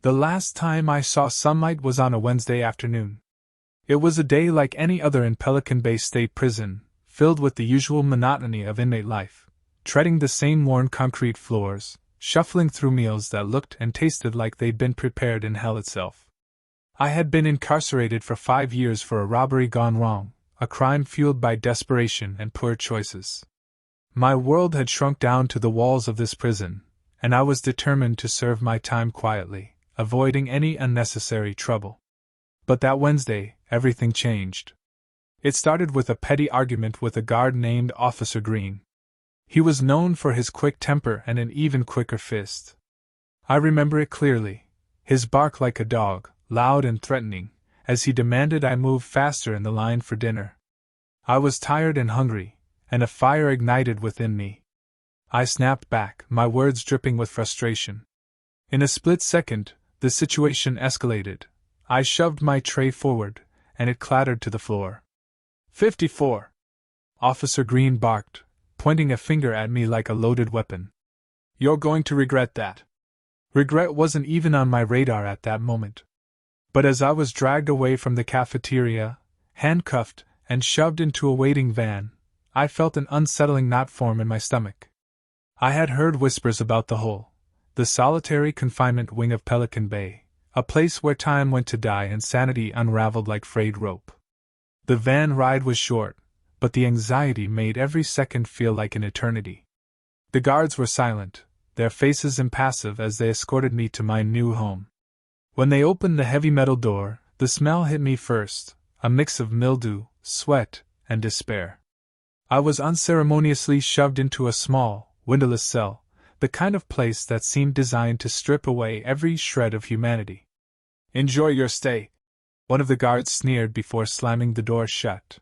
The last time I saw sunlight was on a Wednesday afternoon. It was a day like any other in Pelican Bay State Prison, filled with the usual monotony of inmate life, treading the same worn concrete floors, shuffling through meals that looked and tasted like they'd been prepared in hell itself. I had been incarcerated for 5 years for a robbery gone wrong, a crime fueled by desperation and poor choices. My world had shrunk down to the walls of this prison, and I was determined to serve my time quietly, avoiding any unnecessary trouble. But that Wednesday, everything changed. It started with a petty argument with a guard named Officer Green. He was known for his quick temper and an even quicker fist. I remember it clearly, his bark like a dog, loud and threatening, as he demanded I move faster in the line for dinner. I was tired and hungry, and a fire ignited within me. I snapped back, my words dripping with frustration. In a split second, the situation escalated. I shoved my tray forward, and it clattered to the floor. 54! Officer Green barked, pointing a finger at me like a loaded weapon. You're going to regret that. Regret wasn't even on my radar at that moment. But as I was dragged away from the cafeteria, handcuffed, and shoved into a waiting van, I felt an unsettling knot form in my stomach. I had heard whispers about the hole, the solitary confinement wing of Pelican Bay, a place where time went to die and sanity unraveled like frayed rope. The van ride was short, but the anxiety made every second feel like an eternity. The guards were silent, their faces impassive as they escorted me to my new home. When they opened the heavy metal door, the smell hit me first, a mix of mildew, sweat, and despair. I was unceremoniously shoved into a small, windowless cell, the kind of place that seemed designed to strip away every shred of humanity. Enjoy your stay, one of the guards sneered before slamming the door shut.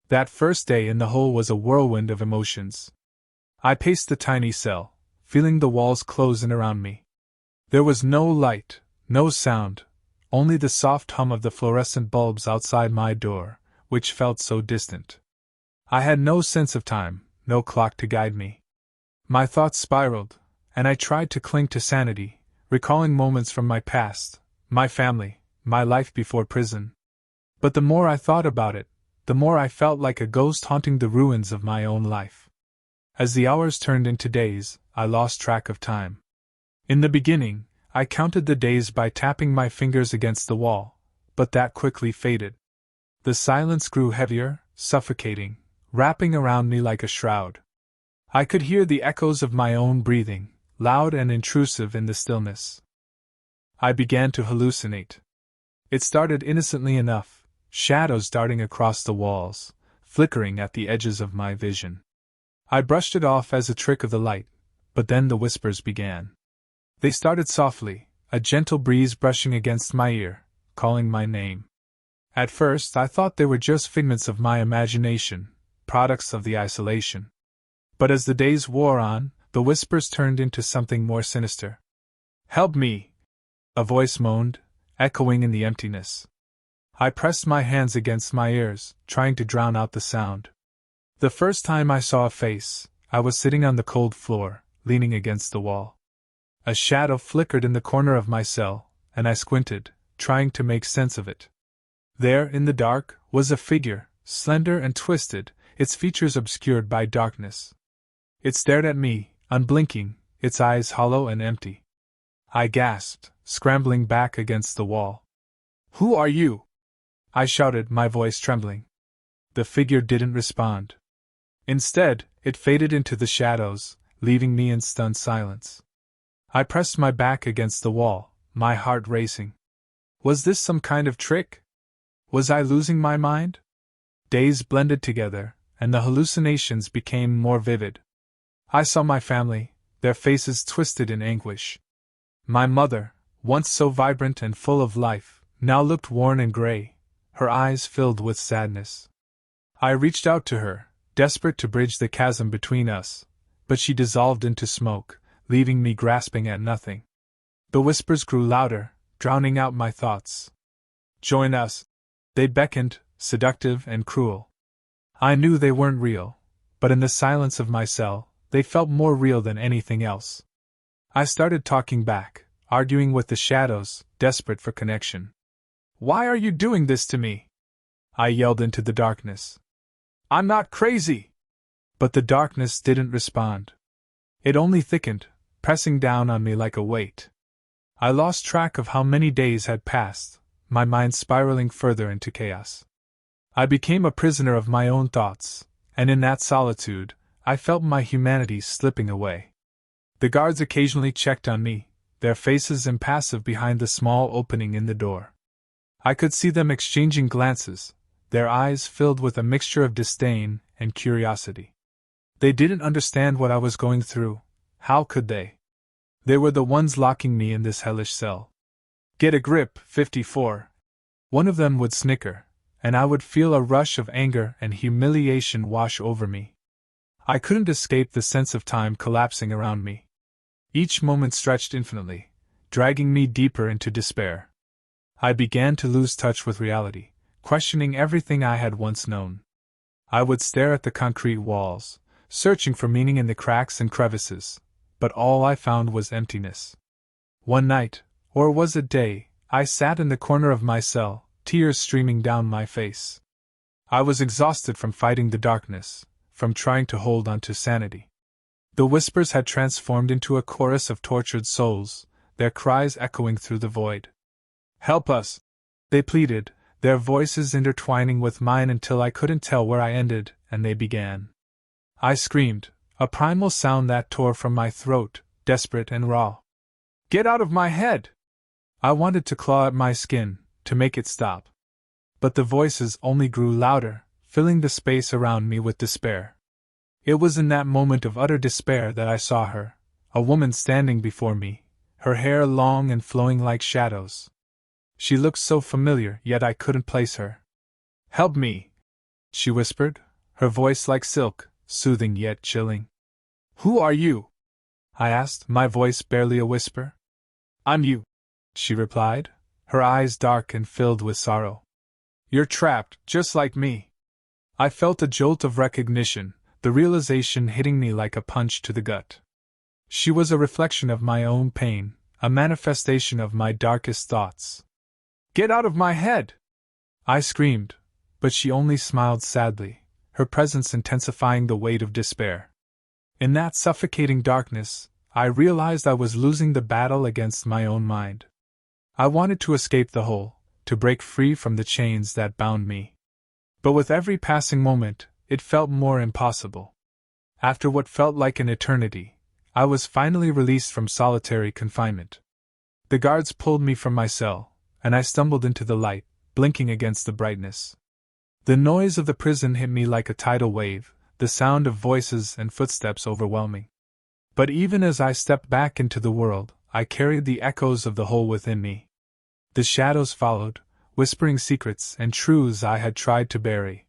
That first day in the hole was a whirlwind of emotions. I paced the tiny cell, feeling the walls close in around me. There was no light, no sound, only the soft hum of the fluorescent bulbs outside my door, which felt so distant. I had no sense of time, no clock to guide me. My thoughts spiraled, and I tried to cling to sanity, recalling moments from my past, my family, my life before prison. But the more I thought about it, the more I felt like a ghost haunting the ruins of my own life. As the hours turned into days, I lost track of time. In the beginning, I counted the days by tapping my fingers against the wall, but that quickly faded. The silence grew heavier, suffocating, wrapping around me like a shroud. I could hear the echoes of my own breathing, loud and intrusive in the stillness. I began to hallucinate. It started innocently enough, shadows darting across the walls, flickering at the edges of my vision. I brushed it off as a trick of the light, but then the whispers began. They started softly, a gentle breeze brushing against my ear, calling my name. At first I thought they were just figments of my imagination, products of the isolation. But as the days wore on, the whispers turned into something more sinister. "Help me!" a voice moaned, echoing in the emptiness. I pressed my hands against my ears, trying to drown out the sound. The first time I saw a face, I was sitting on the cold floor, leaning against the wall. A shadow flickered in the corner of my cell, and I squinted, trying to make sense of it. There, in the dark, was a figure, slender and twisted, its features obscured by darkness. It stared at me, unblinking, its eyes hollow and empty. I gasped, scrambling back against the wall. "Who are you?" I shouted, my voice trembling. The figure didn't respond. Instead, it faded into the shadows, leaving me in stunned silence. I pressed my back against the wall, my heart racing. Was this some kind of trick? Was I losing my mind? Days blended together, and the hallucinations became more vivid. I saw my family, their faces twisted in anguish. My mother, once so vibrant and full of life, now looked worn and gray, her eyes filled with sadness. I reached out to her, desperate to bridge the chasm between us, but she dissolved into smoke, leaving me grasping at nothing. The whispers grew louder, drowning out my thoughts. "Join us," they beckoned, seductive and cruel. I knew they weren't real, but in the silence of my cell, they felt more real than anything else. I started talking back, arguing with the shadows, desperate for connection. "Why are you doing this to me?" I yelled into the darkness. "I'm not crazy!" But the darkness didn't respond. It only thickened, pressing down on me like a weight. I lost track of how many days had passed, my mind spiraling further into chaos. I became a prisoner of my own thoughts, and in that solitude, I felt my humanity slipping away. The guards occasionally checked on me, their faces impassive behind the small opening in the door. I could see them exchanging glances, their eyes filled with a mixture of disdain and curiosity. They didn't understand what I was going through. How could they? They were the ones locking me in this hellish cell. "Get a grip, 54. One of them would snicker, and I would feel a rush of anger and humiliation wash over me. I couldn't escape the sense of time collapsing around me. Each moment stretched infinitely, dragging me deeper into despair. I began to lose touch with reality, questioning everything I had once known. I would stare at the concrete walls, searching for meaning in the cracks and crevices, but all I found was emptiness. One night, or was it day, I sat in the corner of my cell, tears streaming down my face. I was exhausted from fighting the darkness, from trying to hold on to sanity. The whispers had transformed into a chorus of tortured souls, their cries echoing through the void. "Help us!" they pleaded, their voices intertwining with mine until I couldn't tell where I ended and they began. I screamed, a primal sound that tore from my throat, desperate and raw. "Get out of my head!" I wanted to claw at my skin, to make it stop. But the voices only grew louder, filling the space around me with despair. It was in that moment of utter despair that I saw her, a woman standing before me, her hair long and flowing like shadows. She looked so familiar, yet I couldn't place her. "Help me," she whispered, her voice like silk, soothing yet chilling. "Who are you?" I asked, my voice barely a whisper. "I'm you," she replied, her eyes dark and filled with sorrow. "You're trapped, just like me." I felt a jolt of recognition, the realization hitting me like a punch to the gut. She was a reflection of my own pain, a manifestation of my darkest thoughts. "Get out of my head!" I screamed, but she only smiled sadly, her presence intensifying the weight of despair. In that suffocating darkness, I realized I was losing the battle against my own mind. I wanted to escape the hole, to break free from the chains that bound me. But with every passing moment, it felt more impossible. After what felt like an eternity, I was finally released from solitary confinement. The guards pulled me from my cell, and I stumbled into the light, blinking against the brightness. The noise of the prison hit me like a tidal wave, the sound of voices and footsteps overwhelming. But even as I stepped back into the world, I carried the echoes of the hole within me. The shadows followed, whispering secrets and truths I had tried to bury.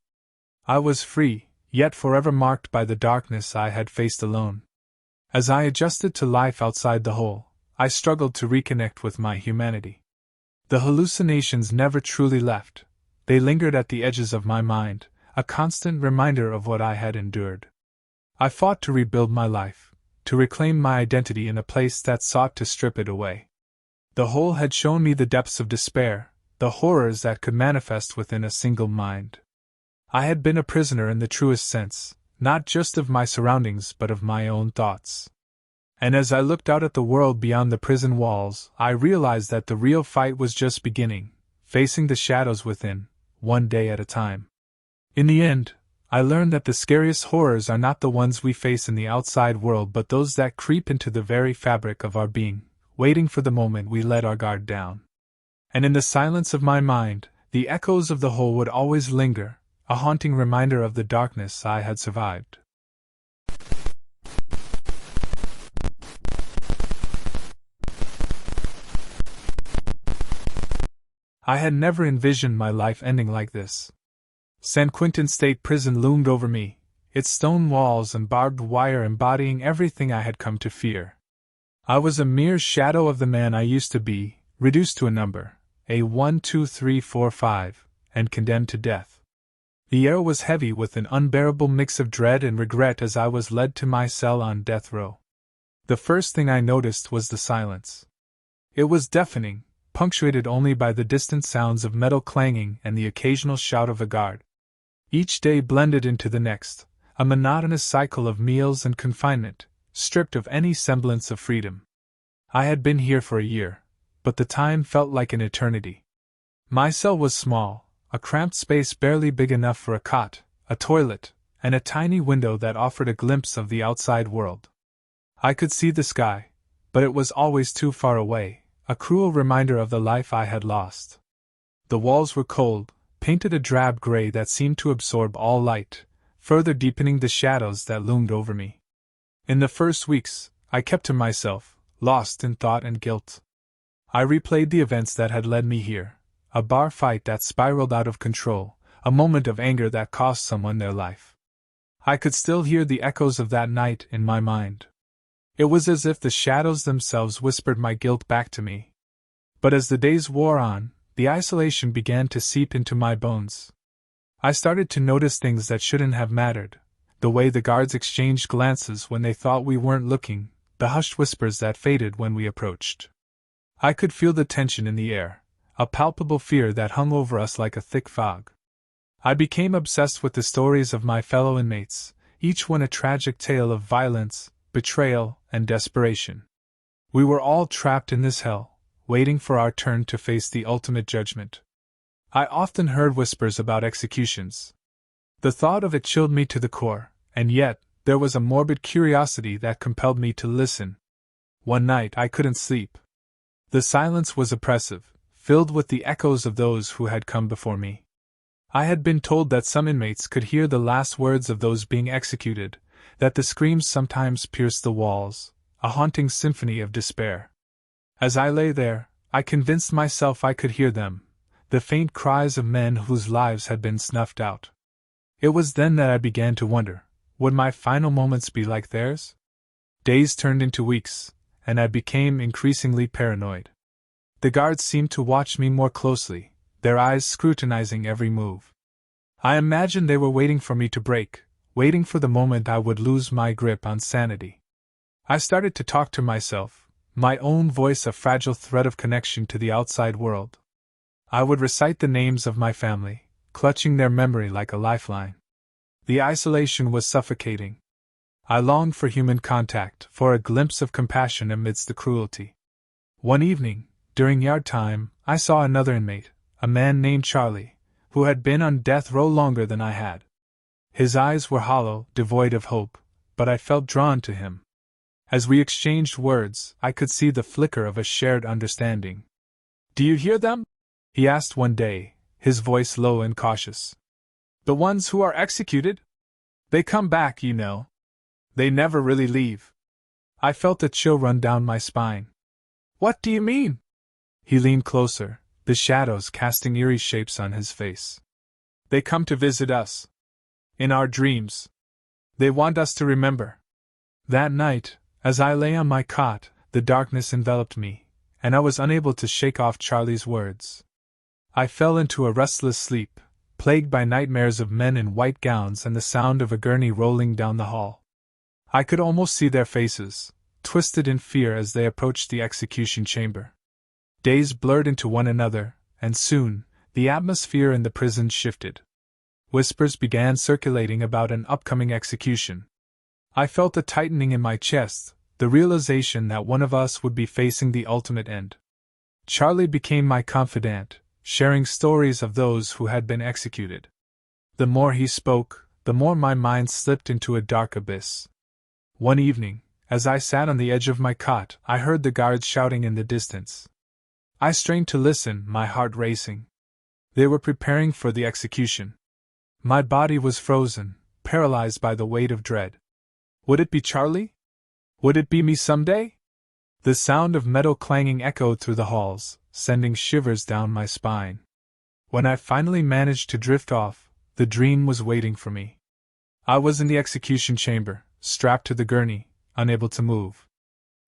I was free, yet forever marked by the darkness I had faced alone. As I adjusted to life outside the hole, I struggled to reconnect with my humanity. The hallucinations never truly left. They lingered at the edges of my mind, a constant reminder of what I had endured. I fought to rebuild my life, to reclaim my identity in a place that sought to strip it away. The hole had shown me the depths of despair, the horrors that could manifest within a single mind. I had been a prisoner in the truest sense, not just of my surroundings but of my own thoughts. And as I looked out at the world beyond the prison walls, I realized that the real fight was just beginning, facing the shadows within, one day at a time. In the end, I learned that the scariest horrors are not the ones we face in the outside world but those that creep into the very fabric of our being, waiting for the moment we let our guard down. And in the silence of my mind, the echoes of the hole would always linger, a haunting reminder of the darkness I had survived. I had never envisioned my life ending like this. San Quentin State Prison loomed over me, its stone walls and barbed wire embodying everything I had come to fear. I was a mere shadow of the man I used to be, reduced to a number, a 1, 2, 3, 4, 5, and condemned to death. The air was heavy with an unbearable mix of dread and regret as I was led to my cell on death row. The first thing I noticed was the silence. It was deafening, punctuated only by the distant sounds of metal clanging and the occasional shout of a guard. Each day blended into the next, a monotonous cycle of meals and confinement, stripped of any semblance of freedom. I had been here for a year, but the time felt like an eternity. My cell was small, a cramped space barely big enough for a cot, a toilet, and a tiny window that offered a glimpse of the outside world. I could see the sky, but it was always too far away, a cruel reminder of the life I had lost. The walls were cold, painted a drab gray that seemed to absorb all light, further deepening the shadows that loomed over me. In the first weeks, I kept to myself, lost in thought and guilt. I replayed the events that had led me here, a bar fight that spiraled out of control, a moment of anger that cost someone their life. I could still hear the echoes of that night in my mind. It was as if the shadows themselves whispered my guilt back to me. But as the days wore on, the isolation began to seep into my bones. I started to notice things that shouldn't have mattered, the way the guards exchanged glances when they thought we weren't looking, the hushed whispers that faded when we approached. I could feel the tension in the air, a palpable fear that hung over us like a thick fog. I became obsessed with the stories of my fellow inmates, each one a tragic tale of violence, betrayal, and desperation. We were all trapped in this hell, waiting for our turn to face the ultimate judgment. I often heard whispers about executions. The thought of it chilled me to the core, and yet, there was a morbid curiosity that compelled me to listen. One night I couldn't sleep. The silence was oppressive, filled with the echoes of those who had come before me. I had been told that some inmates could hear the last words of those being executed, that the screams sometimes pierced the walls, a haunting symphony of despair. As I lay there, I convinced myself I could hear them, the faint cries of men whose lives had been snuffed out. It was then that I began to wonder, would my final moments be like theirs? Days turned into weeks, and I became increasingly paranoid. The guards seemed to watch me more closely, their eyes scrutinizing every move. I imagined they were waiting for me to break, waiting for the moment I would lose my grip on sanity. I started to talk to myself, my own voice a fragile thread of connection to the outside world. I would recite the names of my family, clutching their memory like a lifeline. The isolation was suffocating. I longed for human contact, for a glimpse of compassion amidst the cruelty. One evening, during yard time, I saw another inmate, a man named Charlie, who had been on death row longer than I had. His eyes were hollow, devoid of hope, but I felt drawn to him. As we exchanged words, I could see the flicker of a shared understanding. "Do you hear them?" he asked one day, his voice low and cautious. "The ones who are executed? They come back, you know. They never really leave." I felt a chill run down my spine. "What do you mean?" He leaned closer, the shadows casting eerie shapes on his face. "They come to visit us. In our dreams. They want us to remember." That night, as I lay on my cot, the darkness enveloped me, and I was unable to shake off Charlie's words. I fell into a restless sleep, plagued by nightmares of men in white gowns and the sound of a gurney rolling down the hall. I could almost see their faces, twisted in fear as they approached the execution chamber. Days blurred into one another, and soon, the atmosphere in the prison shifted. Whispers began circulating about an upcoming execution. I felt a tightening in my chest, the realization that one of us would be facing the ultimate end. Charlie became my confidant, sharing stories of those who had been executed. The more he spoke, the more my mind slipped into a dark abyss. One evening, as I sat on the edge of my cot, I heard the guards shouting in the distance. I strained to listen, my heart racing. They were preparing for the execution. My body was frozen, paralyzed by the weight of dread. Would it be Charlie? Would it be me someday? The sound of metal clanging echoed through the halls, sending shivers down my spine. When I finally managed to drift off, the dream was waiting for me. I was in the execution chamber, strapped to the gurney, unable to move.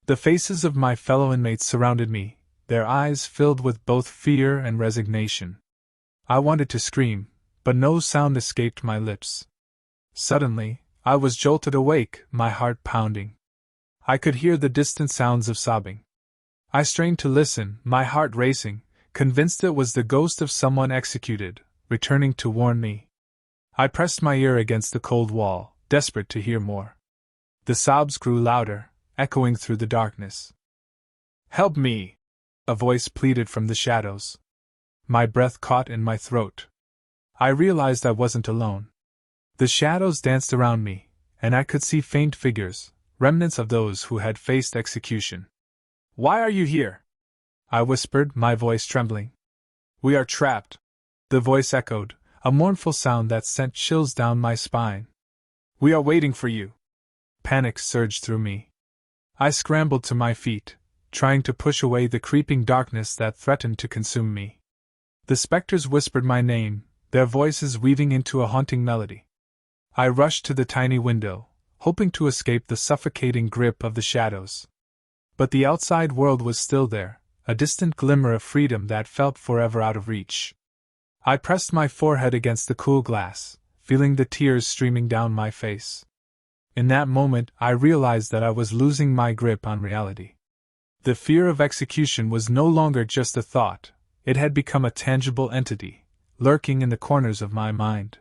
The faces of my fellow inmates surrounded me, their eyes filled with both fear and resignation. I wanted to scream, but no sound escaped my lips. Suddenly, I was jolted awake, my heart pounding. I could hear the distant sounds of sobbing. I strained to listen, my heart racing, convinced it was the ghost of someone executed, returning to warn me. I pressed my ear against the cold wall, desperate to hear more. The sobs grew louder, echoing through the darkness. "Help me!" a voice pleaded from the shadows. My breath caught in my throat. I realized I wasn't alone. The shadows danced around me, and I could see faint figures, remnants of those who had faced execution. "Why are you here?" I whispered, my voice trembling. "We are trapped," the voice echoed, a mournful sound that sent chills down my spine. "We are waiting for you." Panic surged through me. I scrambled to my feet, trying to push away the creeping darkness that threatened to consume me. The specters whispered my name, their voices weaving into a haunting melody. I rushed to the tiny window, hoping to escape the suffocating grip of the shadows. But the outside world was still there, a distant glimmer of freedom that felt forever out of reach. I pressed my forehead against the cool glass, feeling the tears streaming down my face. In that moment, I realized that I was losing my grip on reality. The fear of execution was no longer just a thought, it had become a tangible entity, lurking in the corners of my mind.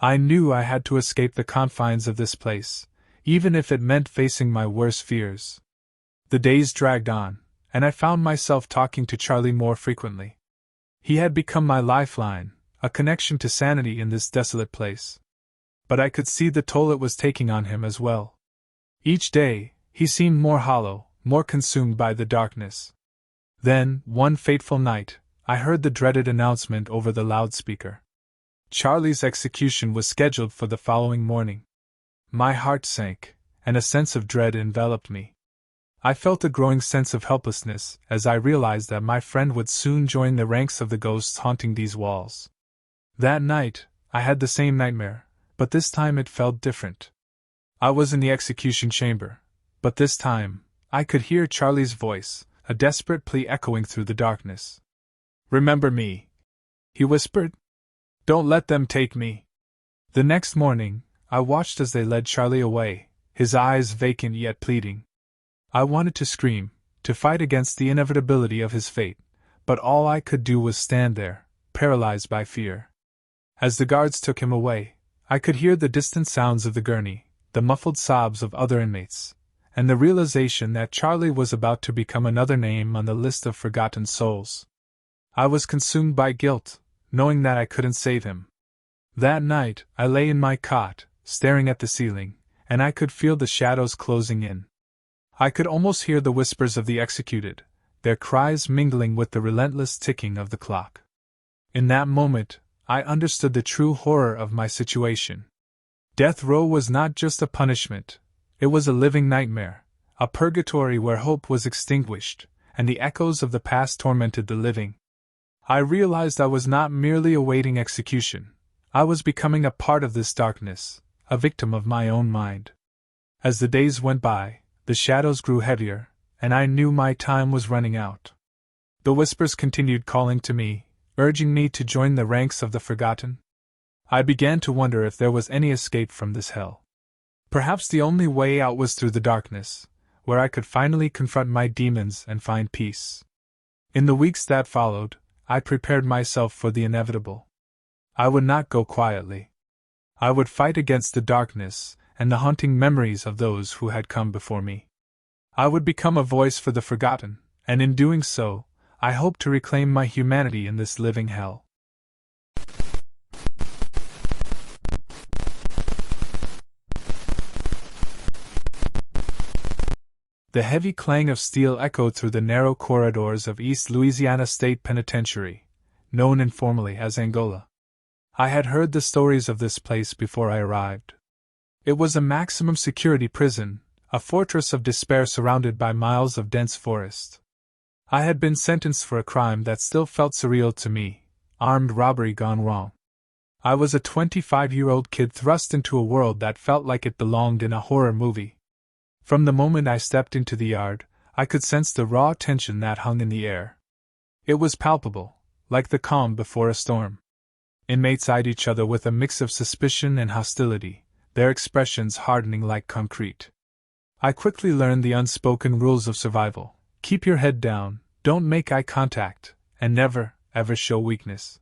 I knew I had to escape the confines of this place, even if it meant facing my worst fears. The days dragged on, and I found myself talking to Charlie more frequently. He had become my lifeline, a connection to sanity in this desolate place. But I could see the toll it was taking on him as well. Each day, he seemed more hollow, more consumed by the darkness. Then, one fateful night, I heard the dreaded announcement over the loudspeaker. Charlie's execution was scheduled for the following morning. My heart sank, and a sense of dread enveloped me. I felt a growing sense of helplessness as I realized that my friend would soon join the ranks of the ghosts haunting these walls. That night, I had the same nightmare, but this time it felt different. I was in the execution chamber, but this time, I could hear Charlie's voice, a desperate plea echoing through the darkness. "Remember me," he whispered. "Don't let them take me." The next morning, I watched as they led Charlie away, his eyes vacant yet pleading. I wanted to scream, to fight against the inevitability of his fate, but all I could do was stand there, paralyzed by fear. As the guards took him away, I could hear the distant sounds of the gurney, the muffled sobs of other inmates, and the realization that Charlie was about to become another name on the list of forgotten souls. I was consumed by guilt, knowing that I couldn't save him. That night, I lay in my cot, staring at the ceiling, and I could feel the shadows closing in. I could almost hear the whispers of the executed, their cries mingling with the relentless ticking of the clock. In that moment, I understood the true horror of my situation. Death row was not just a punishment, it was a living nightmare, a purgatory where hope was extinguished, and the echoes of the past tormented the living. I realized I was not merely awaiting execution, I was becoming a part of this darkness, a victim of my own mind. As the days went by, the shadows grew heavier, and I knew my time was running out. The whispers continued calling to me, urging me to join the ranks of the forgotten. I began to wonder if there was any escape from this hell. Perhaps the only way out was through the darkness, where I could finally confront my demons and find peace. In the weeks that followed, I prepared myself for the inevitable. I would not go quietly. I would fight against the darkness and the haunting memories of those who had come before me. I would become a voice for the forgotten, and in doing so, I hoped to reclaim my humanity in this living hell. The heavy clang of steel echoed through the narrow corridors of East Louisiana State Penitentiary, known informally as Angola. I had heard the stories of this place before I arrived. It was a maximum security prison, a fortress of despair surrounded by miles of dense forest. I had been sentenced for a crime that still felt surreal to me, armed robbery gone wrong. I was a 25-year-old kid thrust into a world that felt like it belonged in a horror movie. From the moment I stepped into the yard, I could sense the raw tension that hung in the air. It was palpable, like the calm before a storm. Inmates eyed each other with a mix of suspicion and hostility, their expressions hardening like concrete. I quickly learned the unspoken rules of survival. Keep your head down, don't make eye contact, and never, ever show weakness.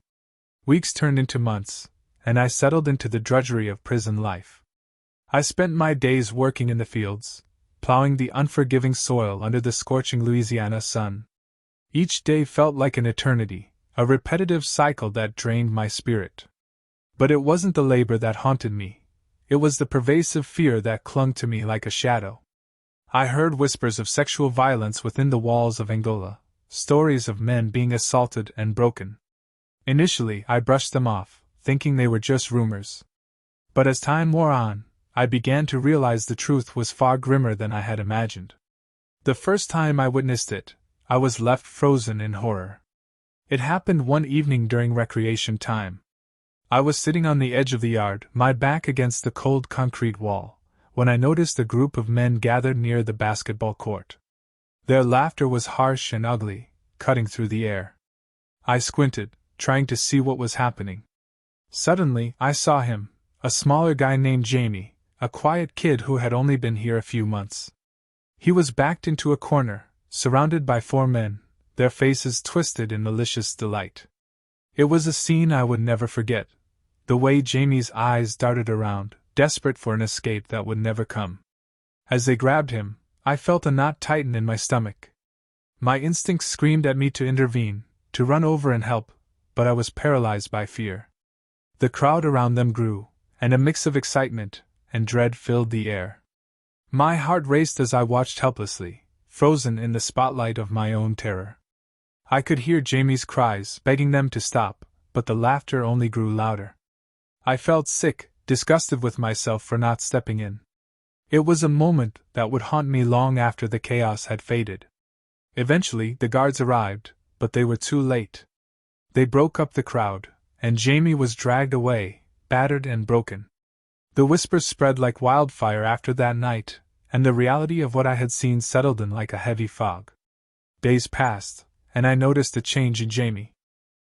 Weeks turned into months, and I settled into the drudgery of prison life. I spent my days working in the fields, plowing the unforgiving soil under the scorching Louisiana sun. Each day felt like an eternity, a repetitive cycle that drained my spirit. But it wasn't the labor that haunted me. It was the pervasive fear that clung to me like a shadow. I heard whispers of sexual violence within the walls of Angola, stories of men being assaulted and broken. Initially, I brushed them off, thinking they were just rumors. But as time wore on, I began to realize the truth was far grimmer than I had imagined. The first time I witnessed it, I was left frozen in horror. It happened one evening during recreation time. I was sitting on the edge of the yard, my back against the cold concrete wall, when I noticed a group of men gathered near the basketball court. Their laughter was harsh and ugly, cutting through the air. I squinted, trying to see what was happening. Suddenly, I saw him, a smaller guy named Jamie, a quiet kid who had only been here a few months. He was backed into a corner, surrounded by 4 men, their faces twisted in malicious delight. It was a scene I would never forget, the way Jamie's eyes darted around, desperate for an escape that would never come. As they grabbed him, I felt a knot tighten in my stomach. My instincts screamed at me to intervene, to run over and help, but I was paralyzed by fear. The crowd around them grew, and a mix of excitement and dread filled the air. My heart raced as I watched helplessly, frozen in the spotlight of my own terror. I could hear Jamie's cries, begging them to stop, but the laughter only grew louder. I felt sick, disgusted with myself for not stepping in. It was a moment that would haunt me long after the chaos had faded. Eventually, the guards arrived, but they were too late. They broke up the crowd, and Jamie was dragged away, battered and broken. The whispers spread like wildfire after that night, and the reality of what I had seen settled in like a heavy fog. Days passed, and I noticed a change in Jamie.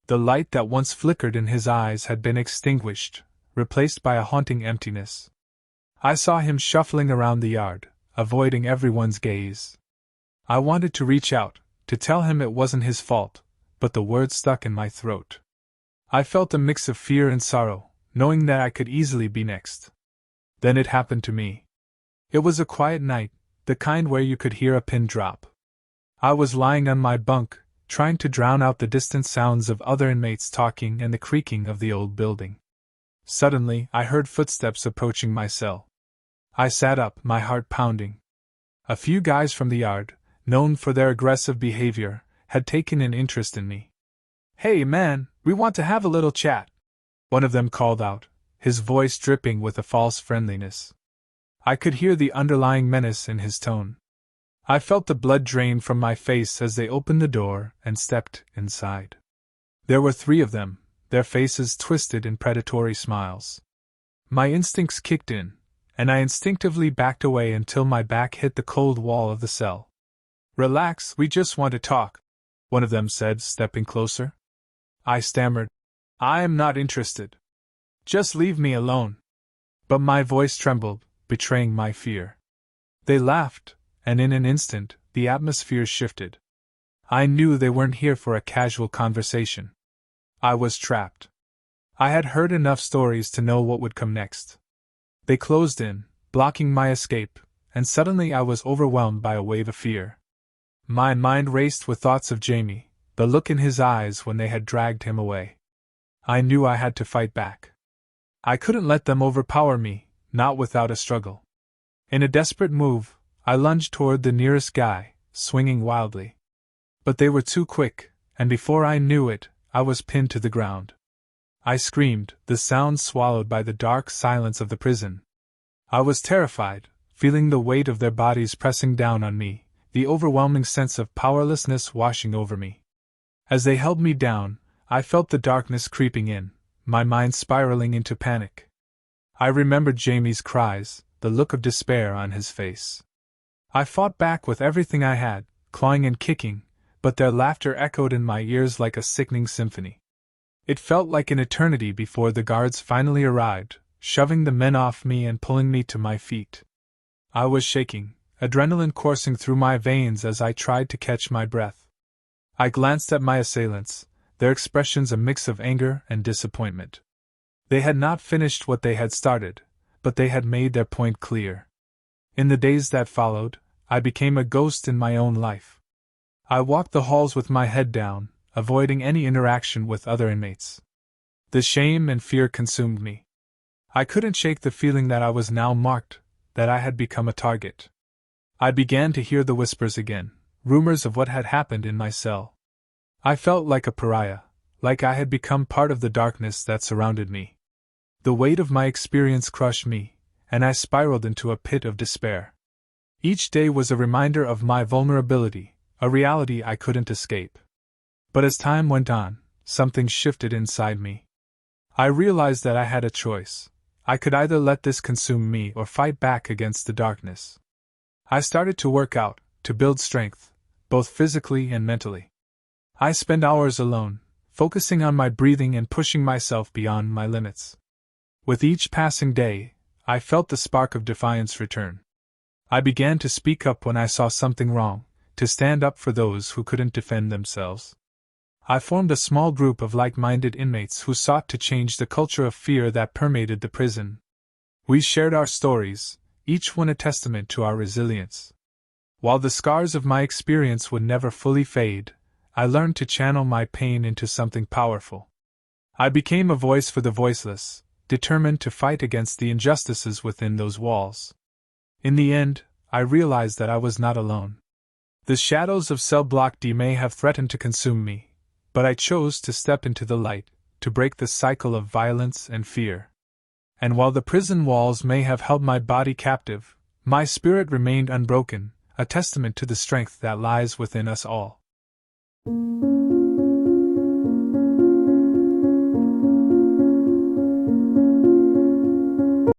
The light that once flickered in his eyes had been extinguished, replaced by a haunting emptiness. I saw him shuffling around the yard, avoiding everyone's gaze. I wanted to reach out, to tell him it wasn't his fault, but the words stuck in my throat. I felt a mix of fear and sorrow, knowing that I could easily be next. Then it happened to me. It was a quiet night, the kind where you could hear a pin drop. I was lying on my bunk, trying to drown out the distant sounds of other inmates talking and the creaking of the old building. Suddenly, I heard footsteps approaching my cell. I sat up, my heart pounding. A few guys from the yard, known for their aggressive behavior, had taken an interest in me. "Hey man, we want to have a little chat," one of them called out, his voice dripping with a false friendliness. I could hear the underlying menace in his tone. I felt the blood drain from my face as they opened the door and stepped inside. There were 3 of them, their faces twisted in predatory smiles. My instincts kicked in, and I instinctively backed away until my back hit the cold wall of the cell. "Relax, we just want to talk," one of them said, stepping closer. I stammered, "I am not interested. Just leave me alone." But my voice trembled, betraying my fear. They laughed, and in an instant, the atmosphere shifted. I knew they weren't here for a casual conversation. I was trapped. I had heard enough stories to know what would come next. They closed in, blocking my escape, and suddenly I was overwhelmed by a wave of fear. My mind raced with thoughts of Jamie, the look in his eyes when they had dragged him away. I knew I had to fight back. I couldn't let them overpower me, not without a struggle. In a desperate move, I lunged toward the nearest guy, swinging wildly. But they were too quick, and before I knew it, I was pinned to the ground. I screamed, the sound swallowed by the dark silence of the prison. I was terrified, feeling the weight of their bodies pressing down on me, the overwhelming sense of powerlessness washing over me. As they held me down, I felt the darkness creeping in, my mind spiraling into panic. I remembered Jamie's cries, the look of despair on his face. I fought back with everything I had, clawing and kicking, but their laughter echoed in my ears like a sickening symphony. It felt like an eternity before the guards finally arrived, shoving the men off me and pulling me to my feet. I was shaking, adrenaline coursing through my veins as I tried to catch my breath. I glanced at my assailants, their expressions a mix of anger and disappointment. They had not finished what they had started, but they had made their point clear. In the days that followed, I became a ghost in my own life. I walked the halls with my head down, avoiding any interaction with other inmates. The shame and fear consumed me. I couldn't shake the feeling that I was now marked, that I had become a target. I began to hear the whispers again, rumors of what had happened in my cell. I felt like a pariah, like I had become part of the darkness that surrounded me. The weight of my experience crushed me, and I spiraled into a pit of despair. Each day was a reminder of my vulnerability, a reality I couldn't escape. But as time went on, something shifted inside me. I realized that I had a choice. I could either let this consume me or fight back against the darkness. I started to work out, to build strength, both physically and mentally. I spent hours alone, focusing on my breathing and pushing myself beyond my limits. With each passing day, I felt the spark of defiance return. I began to speak up when I saw something wrong, to stand up for those who couldn't defend themselves. I formed a small group of like-minded inmates who sought to change the culture of fear that permeated the prison. We shared our stories, each one a testament to our resilience. While the scars of my experience would never fully fade, I learned to channel my pain into something powerful. I became a voice for the voiceless, determined to fight against the injustices within those walls. In the end, I realized that I was not alone. The shadows of cell block D may have threatened to consume me, but I chose to step into the light, to break the cycle of violence and fear. And while the prison walls may have held my body captive, my spirit remained unbroken, a testament to the strength that lies within us all.